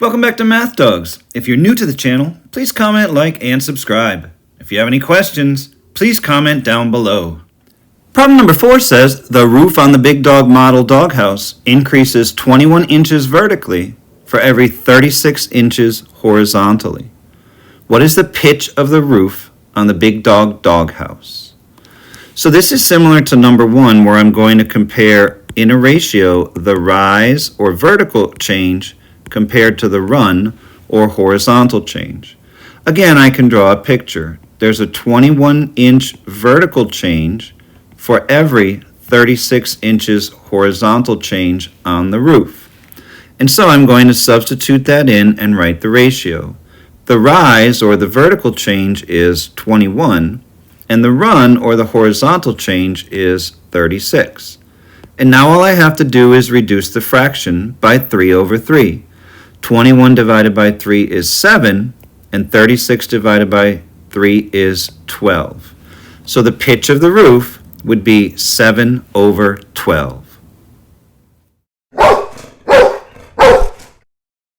Welcome back to Math Dogs. If you're new to the channel, please comment, like, and subscribe. If you have any questions, please comment down below. Problem number 4 says the roof on the Big Dog model doghouse increases 21 inches vertically for every 36 inches horizontally. What is the pitch of the roof on the Big Dog doghouse? So this is similar to number 1, where I'm going to compare in a ratio the rise or vertical change compared to the run or horizontal change. Again, I can draw a picture. There's a 21-inch vertical change for every 36 inches horizontal change on the roof. And so I'm going to substitute that in and write the ratio. The rise or the vertical change is 21, and the run or the horizontal change is 36. And now all I have to do is reduce the fraction by 3 over 3. 21 divided by 3 is 7, and 36 divided by 3 is 12. So the pitch of the roof would be 7 over 12.